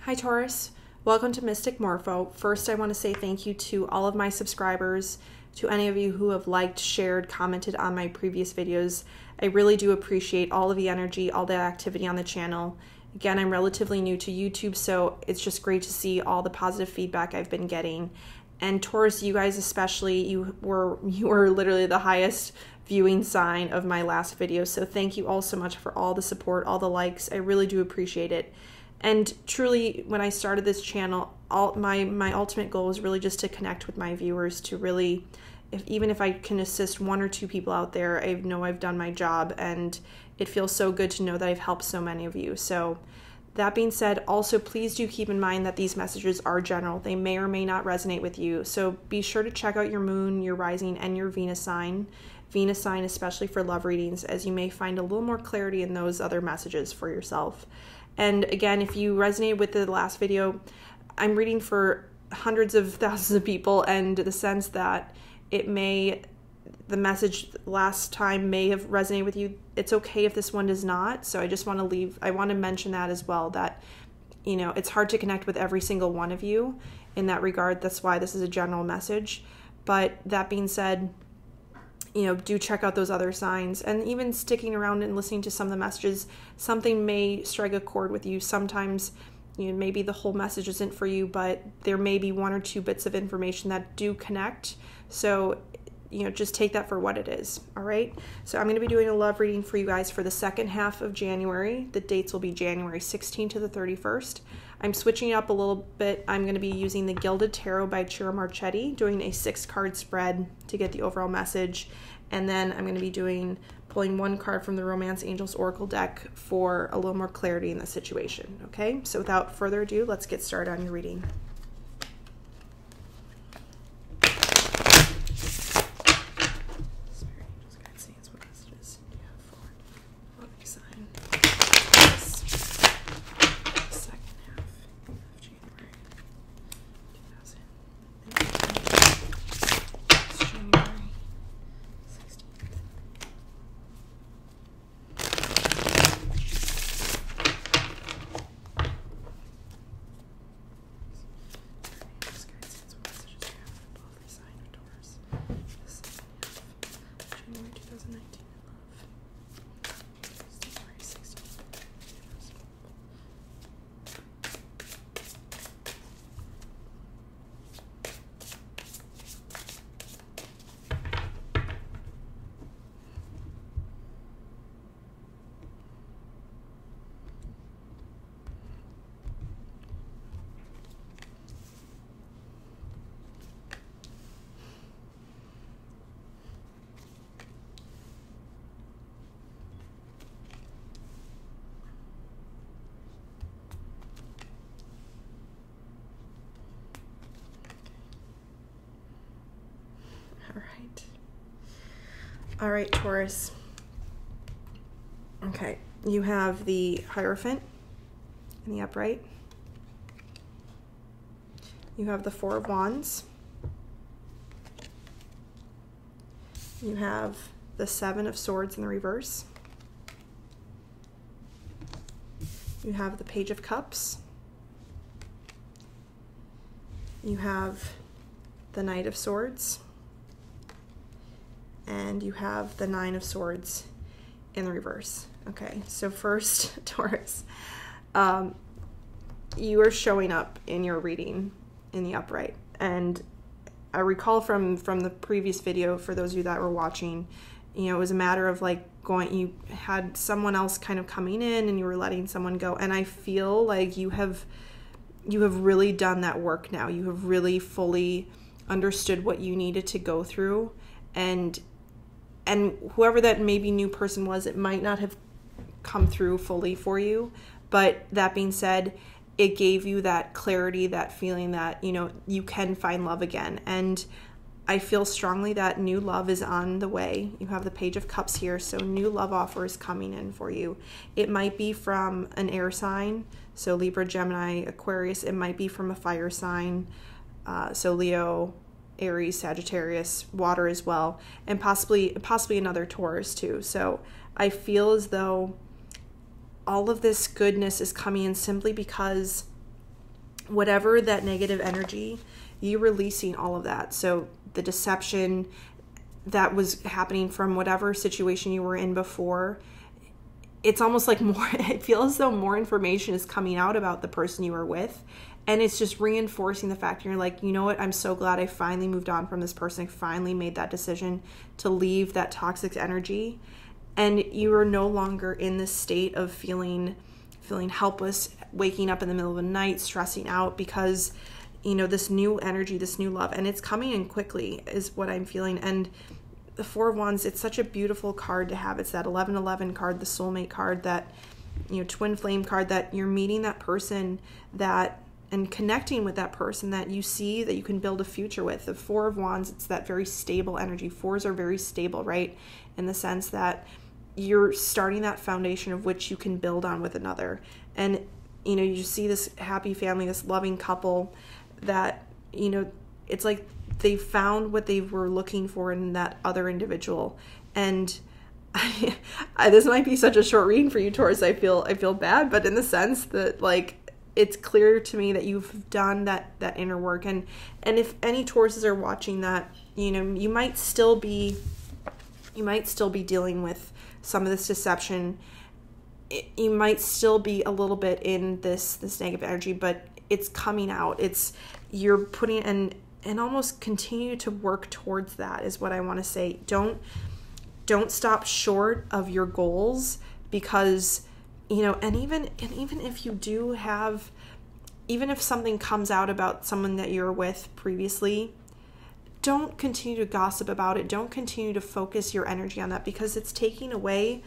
Hi Taurus, welcome to Mystic Morpho. First, I want to say thank you to all of my subscribers, to any of you who have liked, shared, commented on my previous videos. I really do appreciate all of the energy, all the activity on the channel. Again, I'm relatively new to YouTube, so it's just great to see all the positive feedback I've been getting. And Taurus, you guys especially, you were literally the highest viewing sign of my last video. So thank you all so much for all the support, all the likes. I really do appreciate it. And truly, when I started this channel, my ultimate goal was really just to connect with my viewers, to really, even if I can assist one or two people out there, I know I've done my job, and it feels so good to know that I've helped so many of you. So that being said, also please do keep in mind that these messages are general. They may or may not resonate with you. So be sure to check out your moon, your rising, and your Venus sign. Venus sign especially for love readings, as you may find a little more clarity in those other messages for yourself. And again, if you resonated with the last video, I'm reading for hundreds of thousands of people, and the sense that the message last time may have resonated with you. It's okay if this one does not. So I just want to mention that as well, that, you know, it's hard to connect with every single one of you in that regard. That's why this is a general message. But that being said, you know, do check out those other signs, and even sticking around and listening to some of the messages, something may strike a chord with you. Sometimes, you know, maybe the whole message isn't for you, but there may be one or two bits of information that do connect. So, you know, just take that for what it is. All right. So I'm going to be doing a love reading for you guys for the second half of January. The dates will be January 16th to the 31st. I'm switching it up a little bit. I'm going to be using the Gilded Tarot by Ciro Marchetti, doing a 6-card spread to get the overall message. And then I'm going to be pulling one card from the Romance Angels Oracle deck for a little more clarity in the situation. Okay, so without further ado, let's get started on your reading. All right, Taurus. Okay, you have the Hierophant in the upright. You have the Four of Wands. You have the Seven of Swords in the reverse. You have the Page of Cups. You have the Knight of Swords. And you have the Nine of Swords in the reverse. Okay, so first, Taurus, you are showing up in your reading in the upright. And I recall from the previous video, for those of you that were watching, you know, it was a matter of like you had someone else kind of coming in and you were letting someone go. And I feel like you have really done that work now. You have really fully understood what you needed to go through, and whoever that maybe new person was, it might not have come through fully for you. But that being said, it gave you that clarity, that feeling that, you know, you can find love again. And I feel strongly that new love is on the way. You have the Page of Cups here, so new love offer is coming in for you. It might be from an air sign, so Libra, Gemini, Aquarius. It might be from a fire sign, so Leo, Aries, Sagittarius, water as well, and possibly another Taurus too. So I feel as though all of this goodness is coming in simply because whatever that negative energy, you're releasing all of that. So the deception that was happening from whatever situation you were in before, it's almost like more, it feels as though more information is coming out about the person you were with. And it's just reinforcing the fact you're like, you know what, I'm so glad I finally moved on from this person. I finally made that decision to leave that toxic energy. And you are no longer in this state of feeling helpless, waking up in the middle of the night, stressing out because, you know, this new energy, this new love, and it's coming in quickly is what I'm feeling. And the Four of Wands, it's such a beautiful card to have. It's that 1111 card, the soulmate card, that, you know, twin flame card, that you're meeting that person that, and connecting with that person that you see that you can build a future with. The Four of Wands, it's that very stable energy. Fours are very stable, right? In the sense that you're starting that foundation of which you can build on with another. And, you know, you see this happy family, this loving couple that, you know, it's like they found what they were looking for in that other individual. And this might be such a short reading for you, Taurus. I feel bad, but in the sense that, like, it's clear to me that you've done that inner work. And if any Tauruses are watching that, you know, you might still be dealing with some of this deception. You might still be a little bit in this negative energy, but it's coming out. You're putting and almost continue to work towards that is what I want to say. Don't stop short of your goals, because, you know, and even if you do have, even if something comes out about someone that you're with previously, don't continue to gossip about it. Don't continue to focus your energy on that, because it's taking away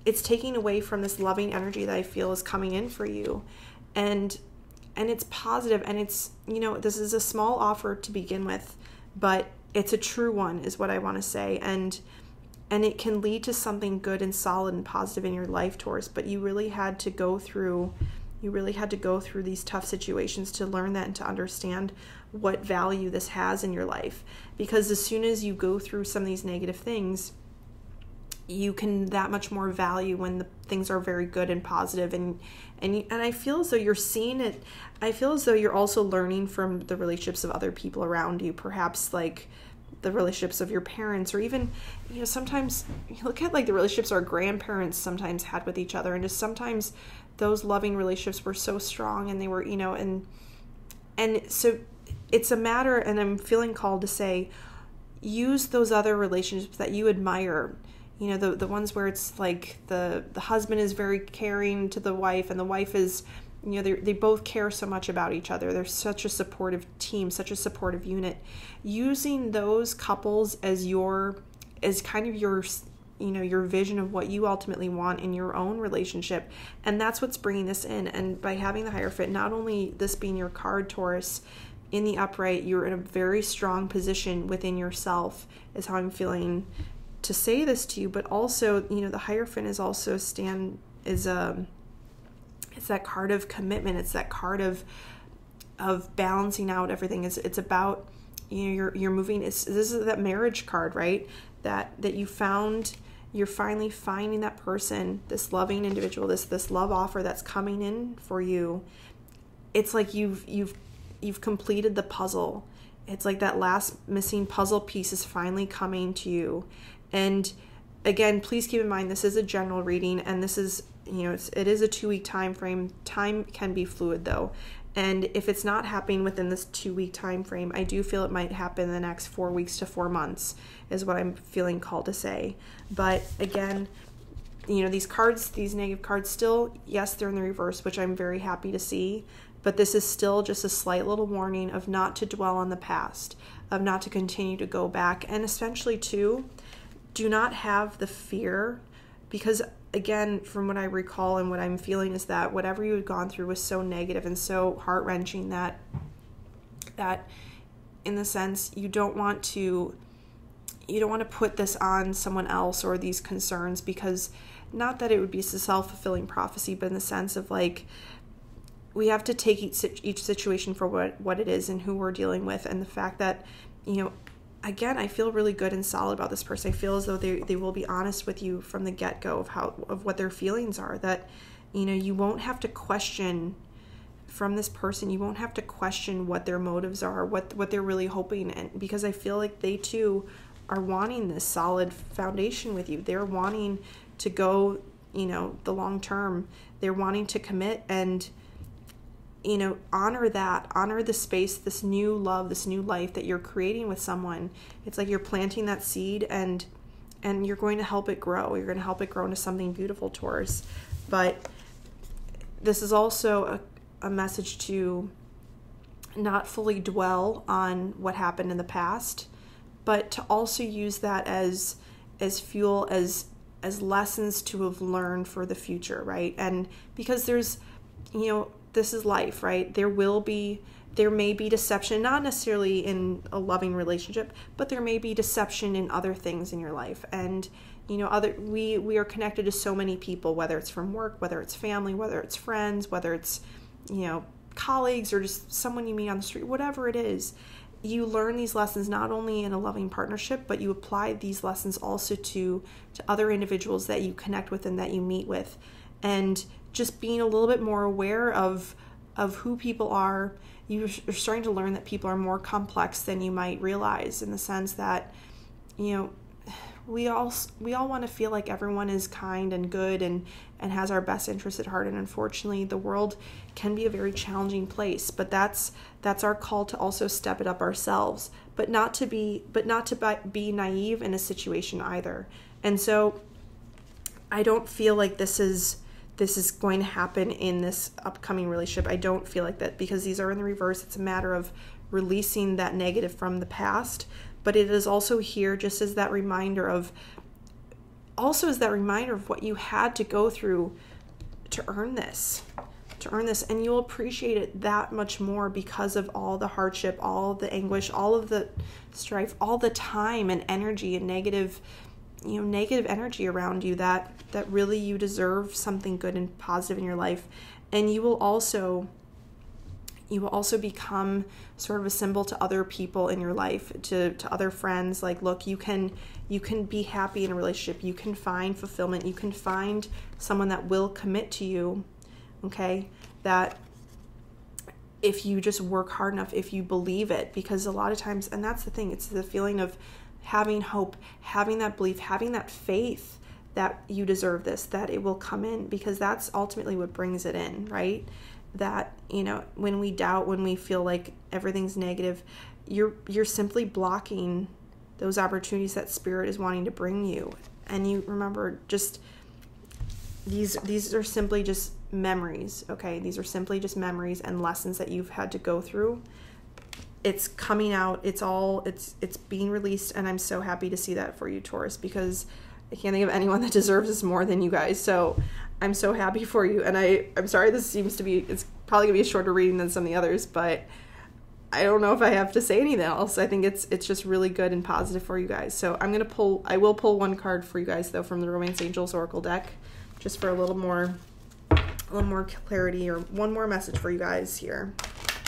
from this loving energy that I feel is coming in for you. And it's positive, and it's, you know, this is a small offer to begin with, but it's a true one is what I want to say. And it can lead to something good and solid and positive in your life, Taurus, but you really had to go through these tough situations to learn that and to understand what value this has in your life. Because as soon as you go through some of these negative things, you can that much more value when the things are very good and positive. And I feel as though you're seeing it. I feel as though you're also learning from the relationships of other people around you, perhaps like the relationships of your parents, or even, you know, sometimes you look at like the relationships our grandparents sometimes had with each other, and just sometimes those loving relationships were so strong, and they were, you know, and so it's a matter, and I'm feeling called to say, use those other relationships that you admire, you know, the ones where it's like the husband is very caring to the wife, and the wife is, you know, they both care so much about each other. They're such a supportive team, such a supportive unit. Using those couples as kind of your, you know, your vision of what you ultimately want in your own relationship. And that's what's bringing this in. And by having the Hierophant, not only this being your card, Taurus, in the upright, you're in a very strong position within yourself, is how I'm feeling to say this to you. But also, you know, the Hierophant is also it's that card of commitment. It's that card of balancing out everything. It's about, you know, you're moving. This is that marriage card, right? That you found. You're finally finding that person, this loving individual, this love offer that's coming in for you. It's like you've completed the puzzle. It's like that last missing puzzle piece is finally coming to you. And again, please keep in mind, this is a general reading, and this is, you know, it is a 2-week time frame. Time can be fluid though. And if it's not happening within this 2-week time frame, I do feel it might happen in the next 4 weeks to 4 months is what I'm feeling called to say. But again, you know, these cards, these negative cards still, yes, they're in the reverse, which I'm very happy to see. But this is still just a slight little warning of not to dwell on the past, of not to continue to go back. And essentially too, do not have the fear, because again, from what I recall and what I'm feeling is that whatever you had gone through was so negative and so heart-wrenching that in the sense you don't want to put this on someone else or these concerns, because not that it would be a self-fulfilling prophecy, but in the sense of like, we have to take each situation for what it is and who we're dealing with. And the fact that, you know, again, I feel really good and solid about this person. I feel as though they will be honest with you from the get-go of what their feelings are, that, you know, you won't have to question from this person. You won't have to question what their motives are, what they're really hoping, and because I feel like they too are wanting this solid foundation with you. They're wanting to go, you know, the long term. They're wanting to commit, and, you know, honor the space, this new love, this new life that you're creating with someone. It's like you're planting that seed, and you're going to help it grow. You're going to help it grow into something beautiful, Taurus. But this is also a message to not fully dwell on what happened in the past, but to also use that as fuel, as lessons to have learned for the future, right? And because there's, you know, this is life, right? There may be deception, not necessarily in a loving relationship, but there may be deception in other things in your life. And, you know, we are connected to so many people, whether it's from work, whether it's family, whether it's friends, whether it's, you know, colleagues, or just someone you meet on the street, whatever it is. You learn these lessons not only in a loving partnership, but you apply these lessons also to other individuals that you connect with and that you meet with. And just being a little bit more aware of who people are, you're starting to learn that people are more complex than you might realize, in the sense that, you know, we all want to feel like everyone is kind and good and has our best interests at heart. And unfortunately, the world can be a very challenging place, but that's our call to also step it up ourselves, but not to be naive in a situation either. And so I don't feel like this is going to happen in this upcoming relationship. I don't feel like that, because these are in the reverse. It's a matter of releasing that negative from the past, but it is also here just as that reminder of what you had to go through to earn this, and you'll appreciate it that much more because of all the hardship, all the anguish, all of the strife, all the time and energy and negative energy around you, that really you deserve something good and positive in your life. And you will also become sort of a symbol to other people in your life, to other friends. Like, look, you can be happy in a relationship. You can find fulfillment. You can find someone that will commit to you, okay? That if you just work hard enough, if you believe it, because a lot of times, and that's the thing, it's the feeling of having hope, having that belief, having that faith that you deserve this, that it will come in, because that's ultimately what brings it in, right? That, you know, when we doubt, when we feel like everything's negative, you're simply blocking those opportunities that Spirit is wanting to bring you. And you remember, just these are simply just memories, okay? These are simply just memories and lessons that you've had to go through. It's coming out. It's being released, and I'm so happy to see that for you, Taurus, because I can't think of anyone that deserves this more than you guys. So I'm so happy for you, and I'm sorry it's probably gonna be a shorter reading than some of the others, but I don't know if I have to say anything else. I think it's just really good and positive for you guys. So I will pull one card for you guys though from the Romance Angels Oracle deck, just for a little more clarity, or one more message for you guys here.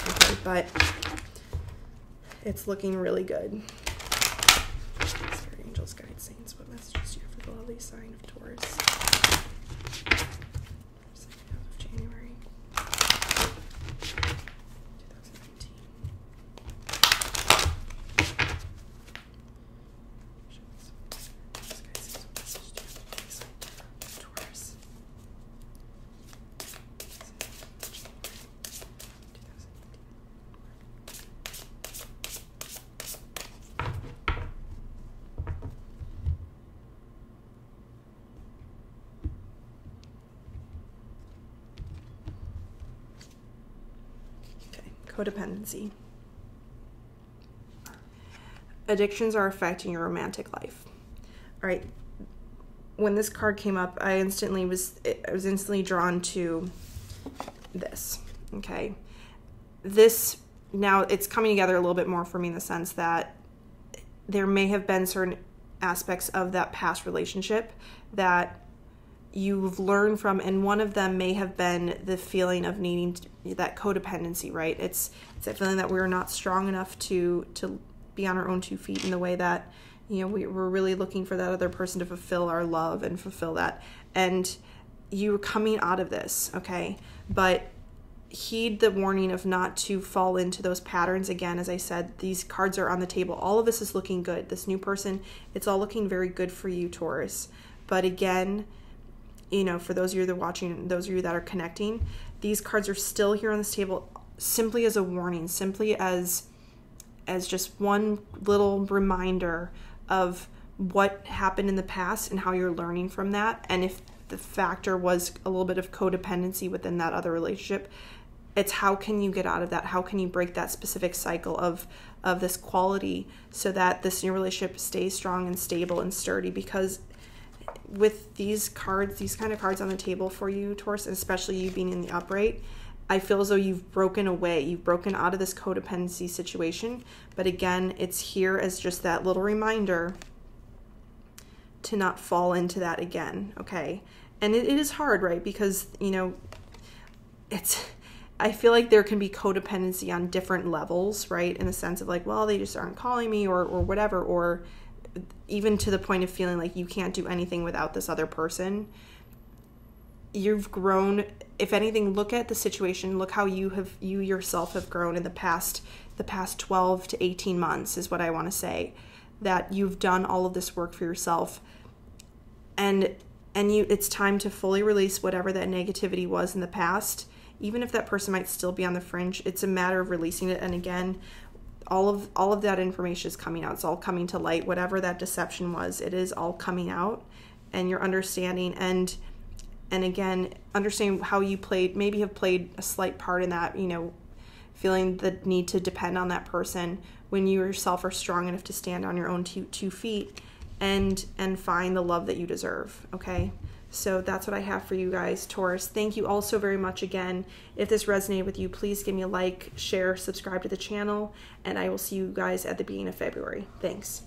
Okay, but it's looking really good. Spirit, angels, guides, saints, what messages do you have for the lovely sign of Taurus? Second half of January 2019. Taurus. Codependency. Addictions are affecting your romantic life. All right. When this card came up, I was instantly drawn to this. Okay. This, now it's coming together a little bit more for me in the sense that there may have been certain aspects of that past relationship that you've learned from, and one of them may have been the feeling of needing that codependency, right? It's that feeling that we're not strong enough to be on our own 2 feet in the way that, you know, we're really looking for that other person to fulfill our love and fulfill that. And you're coming out of this, okay? But heed the warning of not to fall into those patterns. Again, as I said, these cards are on the table. All of this is looking good. This new person, it's all looking very good for you, Taurus. But again, you know, for those of you that are watching, those of you that are connecting, these cards are still here on this table simply as a warning, simply as just one little reminder of what happened in the past and how you're learning from that. And if the factor was a little bit of codependency within that other relationship, it's how can you get out of that? How can you break that specific cycle of this quality so that this new relationship stays strong and stable and sturdy? Because with these cards, these kind of cards on the table for you, Taurus, and especially you being in the upright, I feel as though you've broken away. You've broken out of this codependency situation. But again, it's here as just that little reminder to not fall into that again, okay? And it is hard, right? Because, you know, I feel like there can be codependency on different levels, right? In the sense of like, well, they just aren't calling me or whatever, or even to the point of feeling like you can't do anything without this other person. You've grown. If anything, look at the situation. Look how you yourself have grown in the past 12 to 18 months is what I want to say. That you've done all of this work for yourself, and it's time to fully release whatever that negativity was in the past. Even if that person might still be on the fringe, it's a matter of releasing it. And again, all of that information is coming out. It's all coming to light. Whatever that deception was, it is all coming out, and you're understanding. And again, understanding how you maybe have played a slight part in that, you know, feeling the need to depend on that person when you yourself are strong enough to stand on your own two feet and find the love that you deserve, okay? So that's what I have for you guys, Taurus. Thank you all so very much again. If this resonated with you, please give me a like, share, subscribe to the channel, and I will see you guys at the beginning of February. Thanks.